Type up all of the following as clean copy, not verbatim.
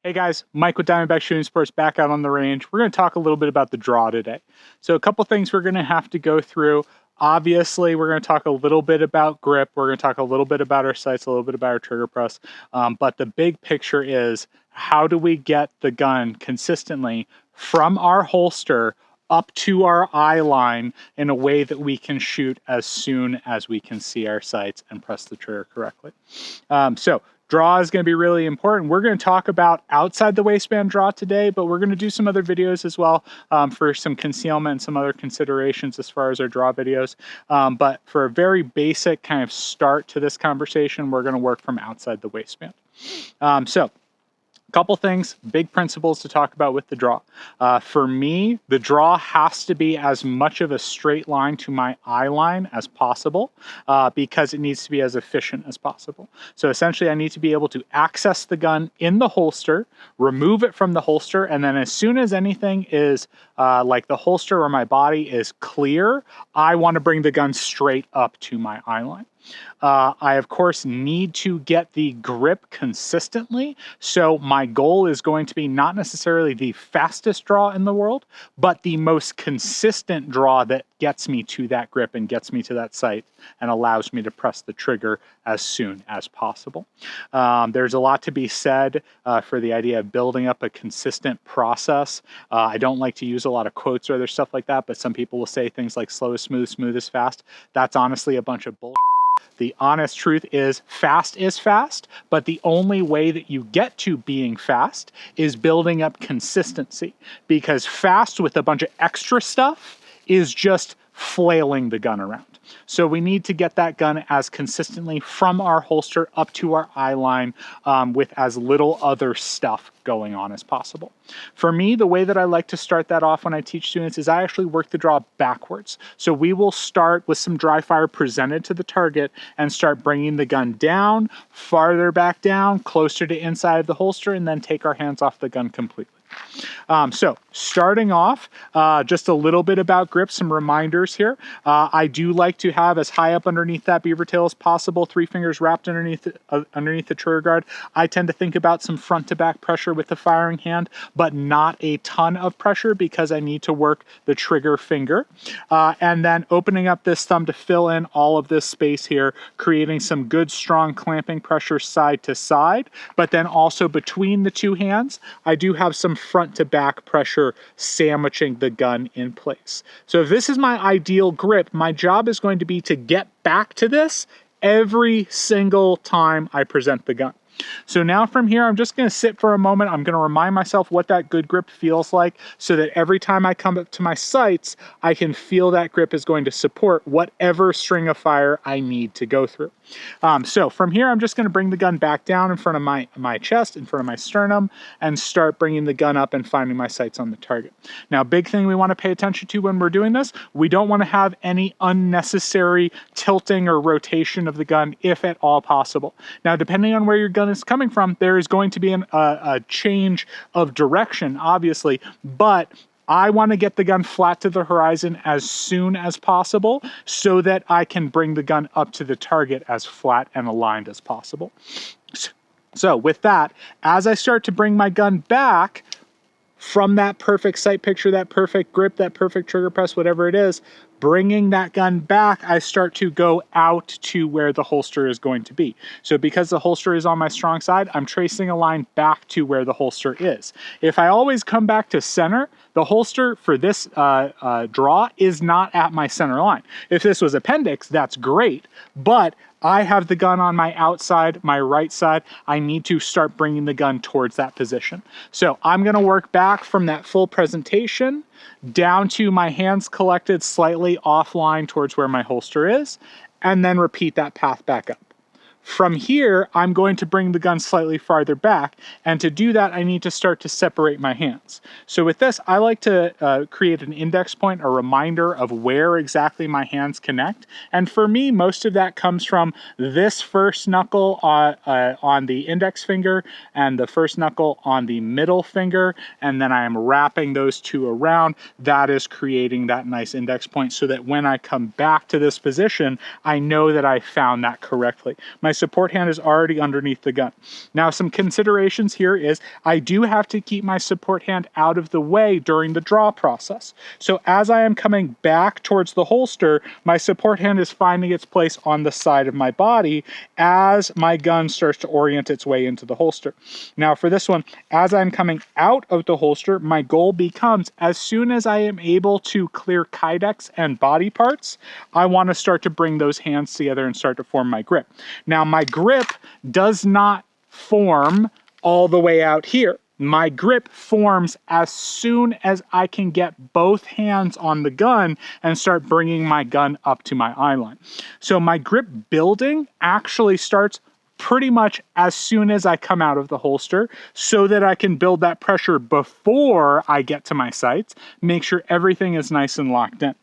Hey guys, Mike with Diamondback Shooting Sports back out on the range. We're going to talk a little bit about the draw today. So a couple things we're going to have to go through. Obviously, we're going to talk a little bit about grip. We're going to talk a little bit about our sights, a little bit about our trigger press. But the big picture is, how do we get the gun consistently from our holster up to our eye line in a way that we can shoot as soon as we can see our sights and press the trigger correctly. Draw is going to be really important. We're going to talk about outside the waistband draw today, but we're going to do some other videos as well for some concealment and some other considerations as far as our draw videos. But for a very basic kind of start to this conversation, we're going to work from outside the waistband. Couple things, big principles to talk about with the draw. For me, the draw has to be as much of a straight line to my eye line as possible because it needs to be as efficient as possible. So essentially, I need to be able to access the gun in the holster, remove it from the holster, and then as soon as anything is like the holster or my body is clear, I want to bring the gun straight up to my eye line. I, of course, need to get the grip consistently. So my goal is going to be not necessarily the fastest draw in the world, but the most consistent draw that gets me to that grip and gets me to that sight and allows me to press the trigger as soon as possible. There's a lot to be said for the idea of building up a consistent process. I don't like to use a lot of quotes or other stuff like that, but some people will say things like slow is smooth, smooth is fast. That's honestly a bunch of bullshit. The honest truth is fast, but the only way that you get to being fast is building up consistency, because fast with a bunch of extra stuff is just flailing the gun around. So we need to get that gun as consistently from our holster up to our eye line with as little other stuff going on as possible. For me, the way that I like to start that off when I teach students is I actually work the draw backwards. So we will start with some dry fire presented to the target and start bringing the gun down, farther back down, closer to inside of the holster, and then take our hands off the gun completely. So starting off, just a little bit about grip, some reminders here. I do like to have as high up underneath that beaver tail as possible, 3 fingers wrapped underneath the trigger guard. I tend to think about some front to back pressure with the firing hand, but not a ton of pressure because I need to work the trigger finger. And then opening up this thumb to fill in all of this space here, creating some good strong clamping pressure side to side, but then also between the two hands, I do have some front to back pressure sandwiching the gun in place. So if this is my ideal grip, my job is going to be to get back to this every single time I present the gun. So now from here, I'm just going to sit for a moment. I'm going to remind myself what that good grip feels like so that every time I come up to my sights, I can feel that grip is going to support whatever string of fire I need to go through. So from here, I'm just going to bring the gun back down in front of my chest, in front of my sternum, and start bringing the gun up and finding my sights on the target. Now, big thing we want to pay attention to when we're doing this, we don't want to have any unnecessary tilting or rotation of the gun if at all possible. Now, depending on where your gun is coming from, there is going to be a change of direction, obviously, but I want to get the gun flat to the horizon as soon as possible so that I can bring the gun up to the target as flat and aligned as possible. So with that, as I start to bring my gun back from that perfect sight picture, that perfect grip, that perfect trigger press, whatever it is, bringing that gun back, I start to go out to where the holster is going to be. So because the holster is on my strong side, I'm tracing a line back to where the holster is. If I always come back to center, the holster for this draw is not at my center line. If this was appendix, that's great, but I have the gun on my outside, my right side. I need to start bringing the gun towards that position. So I'm going to work back from that full presentation down to my hands collected slightly offline towards where my holster is, and then repeat that path back up. From here, I'm going to bring the gun slightly farther back, and to do that, I need to start to separate my hands. So with this, I like to create an index point, a reminder of where exactly my hands connect. And for me, most of that comes from this first knuckle on the index finger and the first knuckle on the middle finger, and then I am wrapping those two around. That is creating that nice index point so that when I come back to this position, I know that I found that correctly. My My support hand is already underneath the gun. Now, some considerations here is I do have to keep my support hand out of the way during the draw process. So as I am coming back towards the holster, my support hand is finding its place on the side of my body as my gun starts to orient its way into the holster. Now for this one, as I'm coming out of the holster, my goal becomes as soon as I am able to clear kydex and body parts, I want to start to bring those hands together and start to form my grip. Now my grip does not form all the way out here. My grip forms as soon as I can get both hands on the gun and start bringing my gun up to my eye line. So my grip building actually starts pretty much as soon as I come out of the holster so that I can build that pressure before I get to my sights, make sure everything is nice and locked in.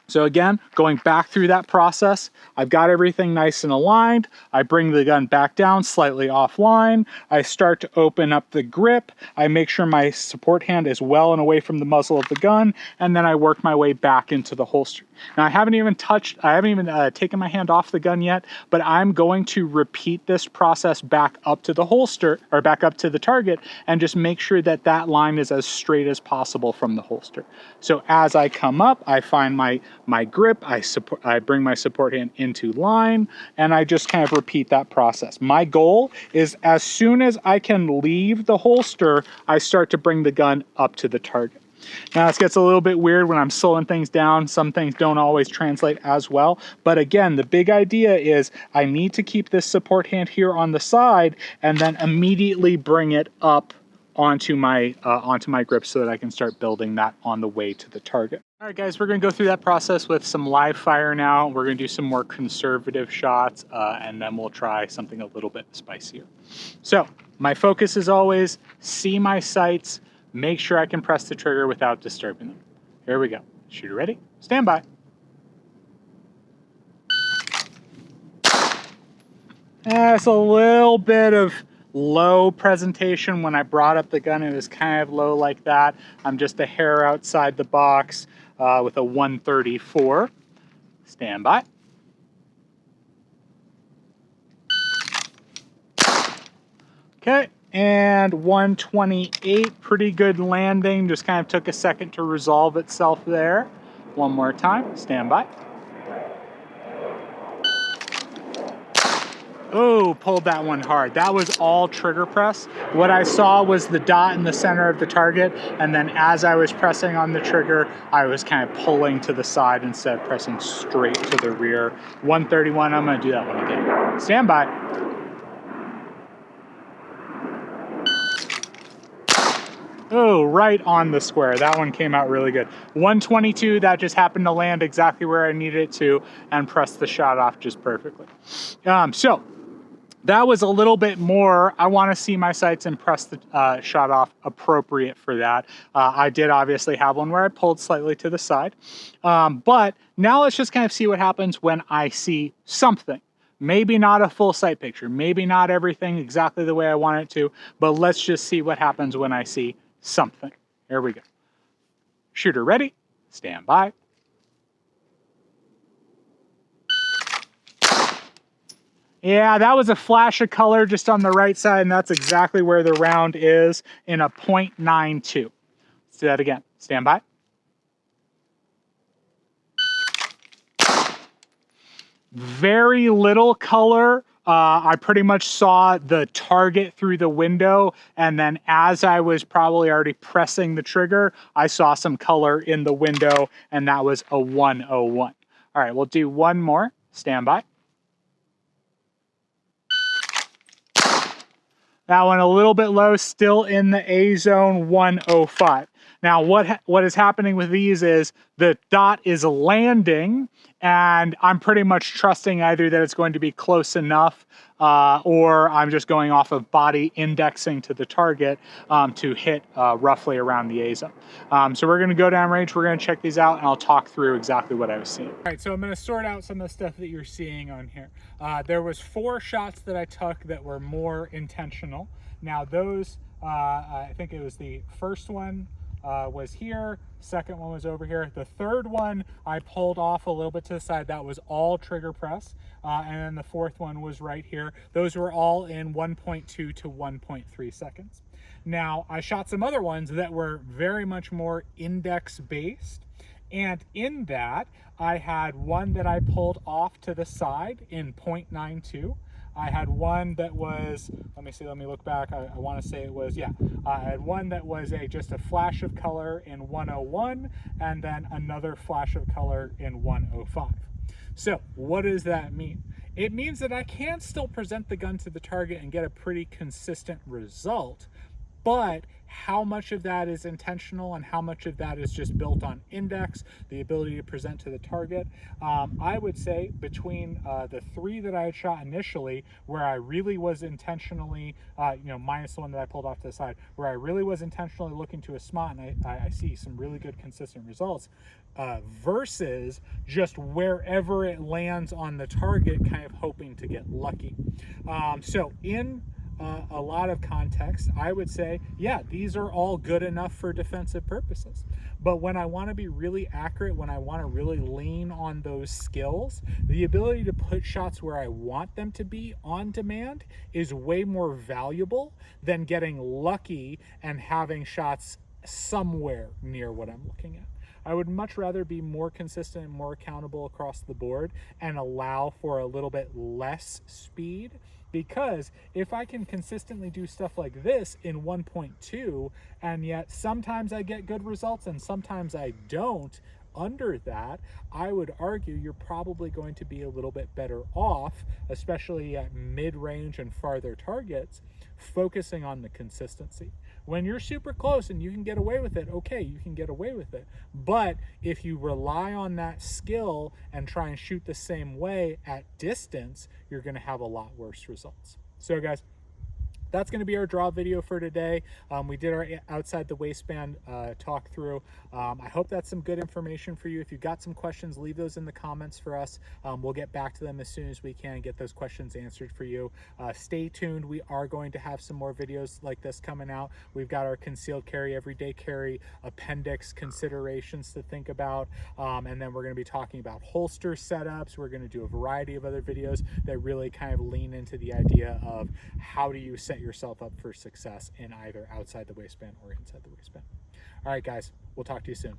So again, going back through that process, I've got everything nice and aligned. I bring the gun back down slightly offline. I start to open up the grip. I make sure my support hand is well and away from the muzzle of the gun, and then I work my way back into the holster. Now I haven't even taken my hand off the gun yet, but I'm going to repeat this process back up to the holster, or back up to the target, and just make sure that that line is as straight as possible from the holster. So as I come up, I find my grip, I bring my support hand into line, and I just kind of repeat that process. My goal is as soon as I can leave the holster, I start to bring the gun up to the target. Now this gets a little bit weird when I'm slowing things down. Some things don't always translate as well. But again, the big idea is I need to keep this support hand here on the side and then immediately bring it up onto my grip so that I can start building that on the way to the target. All right, guys, we're going to go through that process with some live fire now. We're going to do some more conservative shots, and then we'll try something a little bit spicier. So my focus is always see my sights, make sure I can press the trigger without disturbing them. Here we go. Shooter ready? Stand by. It's a little bit of low presentation. When I brought up the gun, it was kind of low like that. I'm just a hair outside the box with a 134. Stand by. Okay, and 128, pretty good landing. Just kind of took a second to resolve itself there. One more time, stand by. Oh, pulled that one hard. That was all trigger press. What I saw was the dot in the center of the target, and then as I was pressing on the trigger, I was kind of pulling to the side instead of pressing straight to the rear. 131, I'm gonna do that one again. Stand by. Oh, right on the square. That one came out really good. 122, that just happened to land exactly where I needed it to and press the shot off just perfectly. So that was a little bit more, I want to see my sights and press the shot off appropriate for that. I did obviously have one where I pulled slightly to the side. But now let's just kind of see what happens when I see something. Maybe not a full sight picture, maybe not everything exactly the way I want it to, but let's just see what happens when I see something. Here we go. Shooter ready, stand by. Yeah, that was a flash of color just on the right side, and that's exactly where the round is in a .92. Let's do that again. Stand by. Very little color. I pretty much saw the target through the window, and then as I was probably already pressing the trigger, I saw some color in the window, and that was a 101. All right, we'll do one more. Stand by. That one a little bit low, still in the A zone, 105. Now, what is happening with these is the dot is landing, and I'm pretty much trusting either that it's going to be close enough or I'm just going off of body indexing to the target to hit roughly around the A zone. So we're going to go down range, we're going to check these out, and I'll talk through exactly what I was seeing. All right, so I'm going to sort out some of the stuff that you're seeing on here. There was 4 shots that I took that were more intentional. Now those, I think it was the first one, was here, second one was over here. The third one I pulled off a little bit to the side. That was all trigger press. And then the fourth one was right here. Those were all in 1.2 to 1.3 seconds. Now, I shot some other ones that were very much more index based. And in that, I had one that I pulled off to the side in 0.92. I had one that was, let me look back. I want to say it was, yeah. I had one that was just a flash of color in 101, and then another flash of color in 105. So what does that mean? It means that I can still present the gun to the target and get a pretty consistent result, but how much of that is intentional and how much of that is just built on index, the ability to present to the target? I would say between the three that I had shot initially, where I really was intentionally, minus the one that I pulled off to the side, where I really was intentionally looking to a SMOT and I see some really good consistent results, versus just wherever it lands on the target, kind of hoping to get lucky. So in a lot of context, I would say, yeah, these are all good enough for defensive purposes. But when I want to be really accurate, when I want to really lean on those skills, the ability to put shots where I want them to be on demand is way more valuable than getting lucky and having shots somewhere near what I'm looking at. I would much rather be more consistent and more accountable across the board and allow for a little bit less speed, because if I can consistently do stuff like this in 1.2 and yet sometimes I get good results and sometimes I don't, under that, I would argue you're probably going to be a little bit better off, especially at mid-range and farther targets, focusing on the consistency. When you're super close and you can get away with it, okay, you can get away with it. But if you rely on that skill and try and shoot the same way at distance, you're going to have a lot worse results. So guys, that's going to be our draw video for today. We did our outside the waistband talk through. I hope that's some good information for you. If you've got some questions, leave those in the comments for us. We'll get back to them as soon as we can and get those questions answered for you. Stay tuned. We are going to have some more videos like this coming out. We've got our concealed carry, everyday carry, appendix considerations to think about. And then we're going to be talking about holster setups. We're going to do a variety of other videos that really kind of lean into the idea of how do you set yourself up for success in either outside the waistband or inside the waistband. All right, guys, we'll talk to you soon.